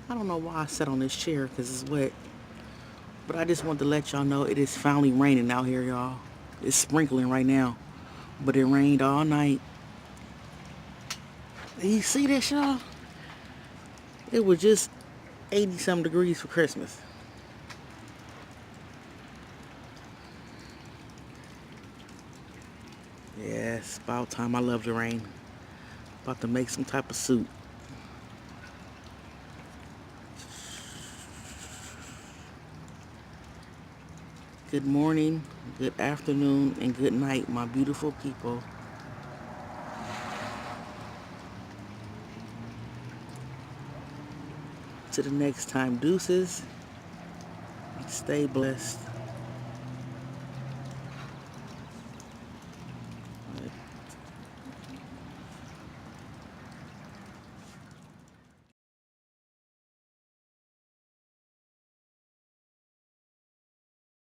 I don't know why I sat on this chair because it's wet. But I just wanted to let y'all know it is finally raining out here, y'all. It's sprinkling right now. But it rained all night. You see this, y'all? It was just 80 some degrees for Christmas. Yeah, it's about time. I love the rain. About to make some type of soup. Good morning, good afternoon, and good night, my beautiful people. To the next time, deuces. Stay blessed.